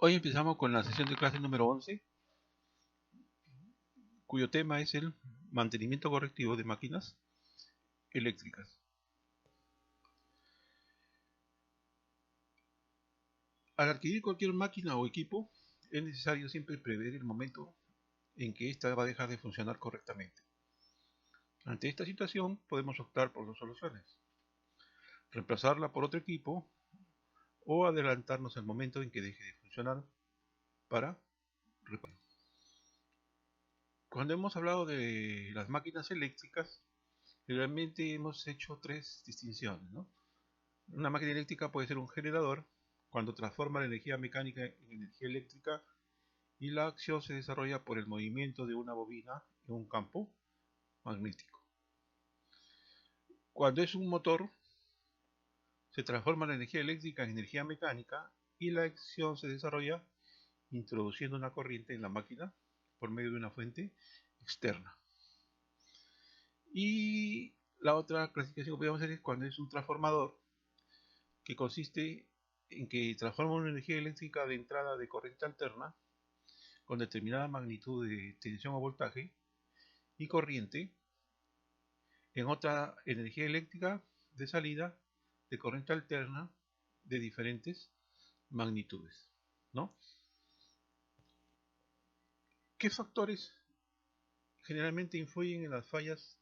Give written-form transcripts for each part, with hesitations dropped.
Hoy empezamos con la sesión de clase número 11, cuyo tema es el mantenimiento correctivo de máquinas eléctricas. Al adquirir cualquier máquina o equipo, es necesario siempre prever el momento en que ésta va a dejar de funcionar correctamente. Ante esta situación, podemos optar por dos soluciones: reemplazarla por otro equipo o adelantarnos al momento en que deje de funcionar para reparar. Cuando hemos hablado de las máquinas eléctricas, realmente hemos hecho tres distinciones, ¿no? Una máquina eléctrica puede ser un generador cuando transforma la energía mecánica en energía eléctrica y la acción se desarrolla por el movimiento de una bobina en un campo magnético. Cuando es un motor, se transforma la energía eléctrica en energía mecánica y la acción se desarrolla introduciendo una corriente en la máquina por medio de una fuente externa. Y la otra clasificación que podemos hacer es cuando es un transformador, que consiste en que transforma una energía eléctrica de entrada de corriente alterna con determinada magnitud de tensión o voltaje y corriente en otra energía eléctrica de salida de corriente alterna de diferentes magnitudes, ¿no? ¿Qué factores generalmente influyen en las fallas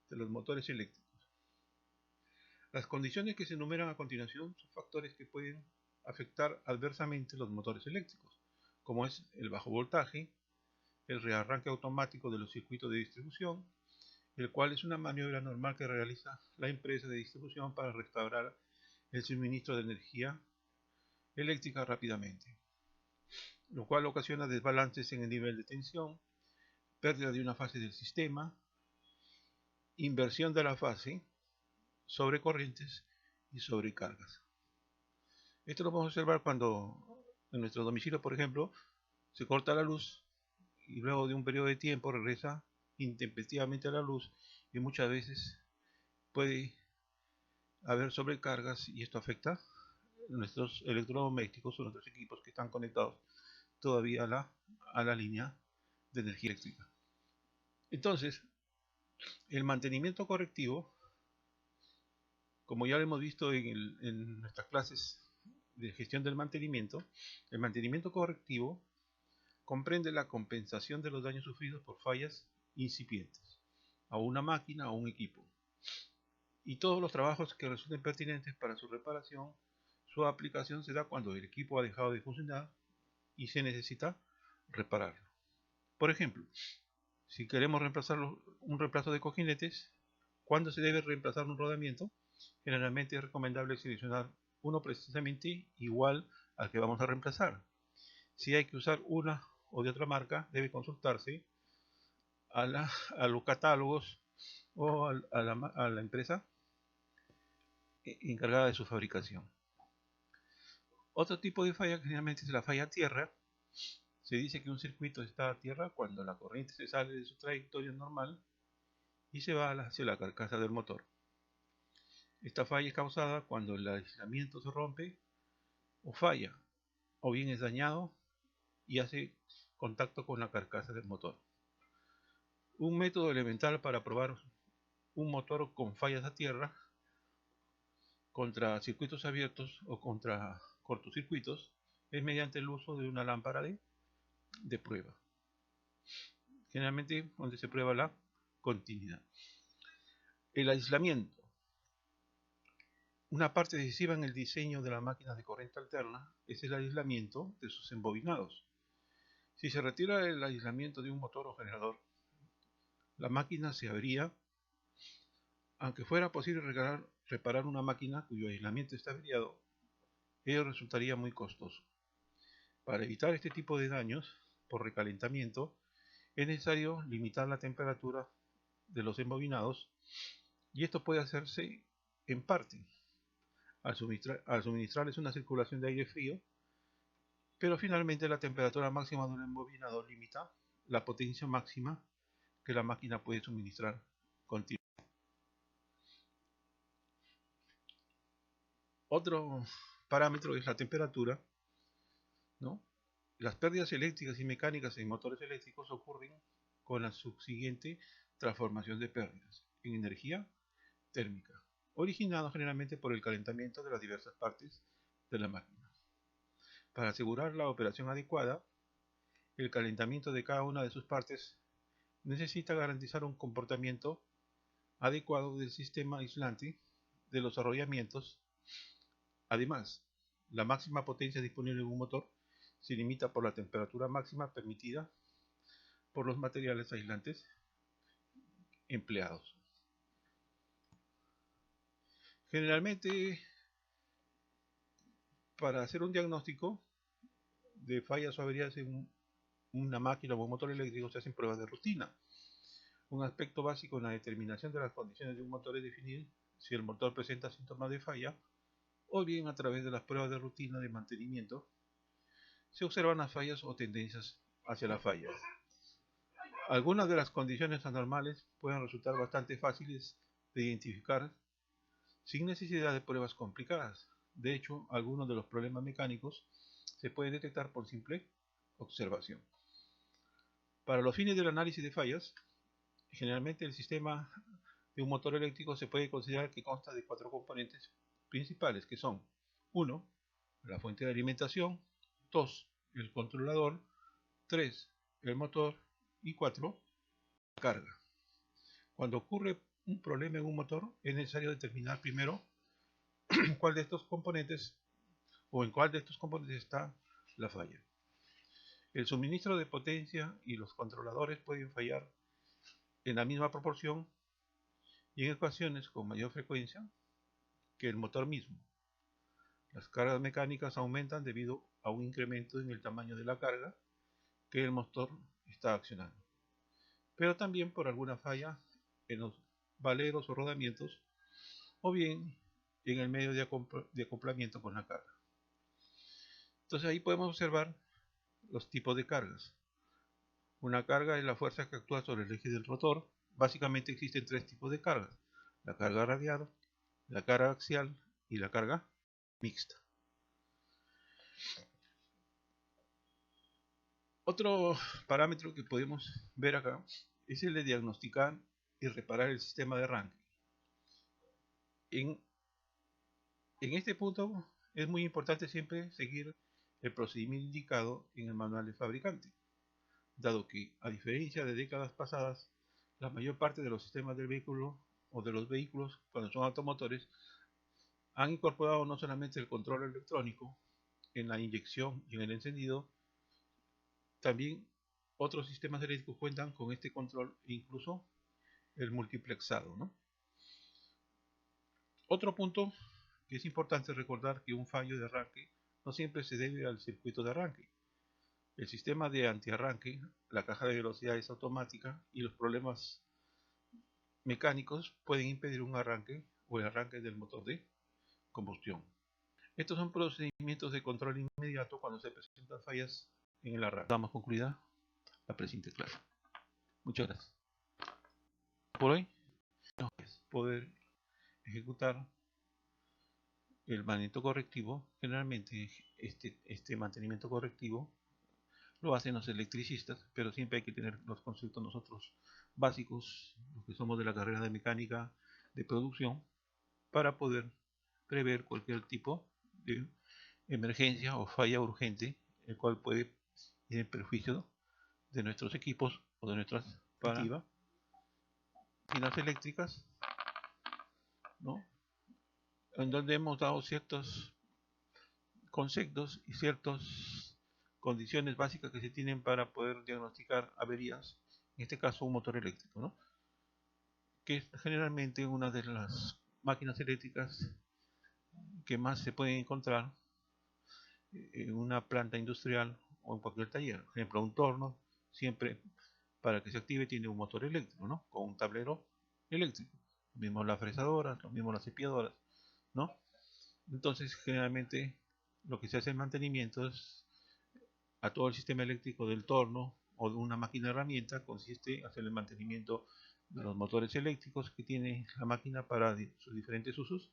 de los motores eléctricos? Las condiciones que se enumeran a continuación son factores que pueden afectar adversamente los motores eléctricos, como es el bajo voltaje, el rearranque automático de los circuitos de distribución, el cual es una maniobra normal que realiza la empresa de distribución para restaurar el suministro de energía eléctrica rápidamente, lo cual ocasiona desbalances en el nivel de tensión, pérdida de una fase del sistema, inversión de la fase, sobrecorrientes y sobrecargas. Esto lo podemos observar cuando en nuestro domicilio, por ejemplo, se corta la luz y luego de un periodo de tiempo regresa intempestivamente a la luz y muchas veces puede haber sobrecargas y esto afecta nuestros electrodomésticos o nuestros equipos que están conectados todavía a la línea de energía eléctrica. Entonces, el mantenimiento correctivo, como ya lo hemos visto en nuestras clases de gestión del mantenimiento, el mantenimiento correctivo comprende la compensación de los daños sufridos por fallas incipientes a una máquina o un equipo, y todos los trabajos que resulten pertinentes para su reparación. Su aplicación se da cuando el equipo ha dejado de funcionar y se necesita repararlo. Por ejemplo, si queremos reemplazar un reemplazo de cojinetes, ¿cuándo se debe reemplazar un rodamiento? Generalmente es recomendable seleccionar uno precisamente igual al que vamos a reemplazar. Si hay que usar una o de otra marca, debe consultarse a los catálogos o a la empresa encargada de su fabricación. Otro tipo de falla generalmente es la falla a tierra. Se dice que un circuito está a tierra cuando la corriente se sale de su trayectoria normal y se va hacia la carcasa del motor. Esta falla es causada cuando el aislamiento se rompe o falla, o bien es dañado y hace contacto con la carcasa del motor. Un método elemental para probar un motor con fallas a tierra contra circuitos abiertos o contra cortocircuitos es mediante el uso de una lámpara de prueba, generalmente donde se prueba la continuidad. El aislamiento. Una parte decisiva en el diseño de las máquinas de corriente alterna es el aislamiento de sus embobinados. Si se retira el aislamiento de un motor o generador, la máquina se abriría. Aunque fuera posible reparar una máquina cuyo aislamiento está averiado, ello resultaría muy costoso. Para evitar este tipo de daños por recalentamiento, es necesario limitar la temperatura de los embobinados, y esto puede hacerse en parte al suministrarles una circulación de aire frío, pero finalmente la temperatura máxima de un embobinado limita la potencia máxima que la máquina puede suministrar continuamente. Otro parámetro es la temperatura, ¿no? Las pérdidas eléctricas y mecánicas en motores eléctricos ocurren con la subsiguiente transformación de pérdidas en energía térmica, originado generalmente por el calentamiento de las diversas partes de la máquina. Para asegurar la operación adecuada, el calentamiento de cada una de sus partes necesita garantizar un comportamiento adecuado del sistema aislante de los arrollamientos. Además, la máxima potencia disponible en un motor se limita por la temperatura máxima permitida por los materiales aislantes empleados. Generalmente, para hacer un diagnóstico de fallas o averías en una máquina o un motor eléctrico se hacen pruebas de rutina. Un aspecto básico en la determinación de las condiciones de un motor es definir si el motor presenta síntomas de falla, o bien a través de las pruebas de rutina de mantenimiento se observan las fallas o tendencias hacia la falla. Algunas de las condiciones anormales pueden resultar bastante fáciles de identificar sin necesidad de pruebas complicadas. De hecho, algunos de los problemas mecánicos se pueden detectar por simple observación. Para los fines del análisis de fallas, generalmente el sistema de un motor eléctrico se puede considerar que consta de 4 componentes principales, que son 1. La fuente de alimentación, 2. El controlador, 3. El motor y 4. La carga. Cuando ocurre un problema en un motor, es necesario determinar primero cuál de estos componentes o en cuál de estos componentes está la falla. El suministro de potencia y los controladores pueden fallar en la misma proporción y en ocasiones con mayor frecuencia que el motor mismo. Las cargas mecánicas aumentan debido a un incremento en el tamaño de la carga que el motor está accionando, pero también por alguna falla en los valeros o rodamientos, o bien en el medio de acoplamiento con la carga. Entonces ahí podemos observar los tipos de cargas. Una carga es la fuerza que actúa sobre el eje del rotor. Básicamente existen 3 tipos de cargas: la carga radial, la carga axial y la carga mixta. Otro parámetro que podemos ver acá es el de diagnosticar y reparar el sistema de arranque. En este punto es muy importante siempre seguir el procedimiento indicado en el manual del fabricante, dado que, a diferencia de décadas pasadas, la mayor parte de los sistemas del vehículo o de los vehículos, cuando son automotores, han incorporado no solamente el control electrónico en la inyección y en el encendido, también otros sistemas eléctricos cuentan con este control e incluso el multiplexado, ¿no? Otro punto que es importante recordar, que un fallo de arranque no siempre se debe al circuito de arranque. El sistema de antiarranque, la caja de velocidades automática y los problemas mecánicos pueden impedir un arranque o el arranque del motor de combustión. Estos son procedimientos de control inmediato cuando se presentan fallas en el arranque. Damos concluida la presente clase. Muchas gracias. Por hoy, poder ejecutar el mantenimiento correctivo. Generalmente este mantenimiento correctivo lo hacen los electricistas, pero siempre hay que tener los conceptos nosotros básicos, los que somos de la carrera de mecánica de producción, para poder prever cualquier tipo de emergencia o falla urgente, el cual puede ir en perjuicio de nuestros equipos o de nuestras máquinas eléctricas, ¿no? En donde hemos dado ciertos conceptos y ciertas condiciones básicas que se tienen para poder diagnosticar averías, en este caso un motor eléctrico, ¿no? Que es generalmente una de las máquinas eléctricas que más se pueden encontrar en una planta industrial o en cualquier taller. Por ejemplo, un torno siempre, para que se active, tiene un motor eléctrico, ¿no? Con un tablero eléctrico. Lo mismo las fresadoras, lo mismo las cepilladores, ¿no? Entonces, generalmente lo que se hace en mantenimiento es a todo el sistema eléctrico del torno o de una máquina herramienta, consiste en hacer el mantenimiento de los motores eléctricos que tiene la máquina para sus diferentes usos,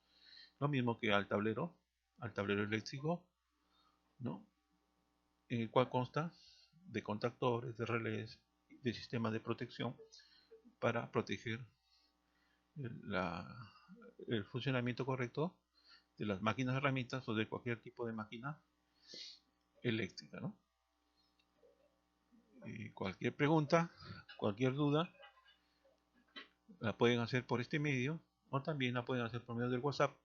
lo mismo que al tablero eléctrico, ¿no? en el cual consta de contactores, de relés, de sistemas de protección para proteger el funcionamiento correcto de las máquinas herramientas o de cualquier tipo de máquina eléctrica, ¿no? Cualquier pregunta, cualquier duda, la pueden hacer por este medio o también la pueden hacer por medio del WhatsApp,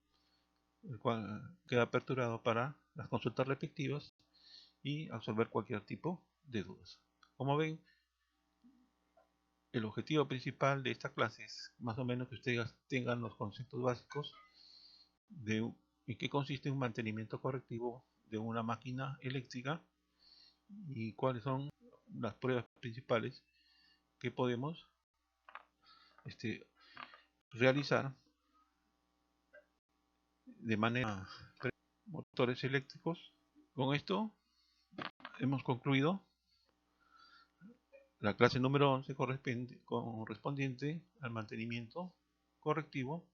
el cual queda aperturado para las consultas respectivas y absorber cualquier tipo de dudas. Como ven, el objetivo principal de esta clase es más o menos que ustedes tengan los conceptos básicos de en qué consiste un mantenimiento correctivo de una máquina eléctrica y cuáles son las pruebas principales que podemos realizar de manera motores eléctricos. Con esto hemos concluido la clase número 11 correspondiente al mantenimiento correctivo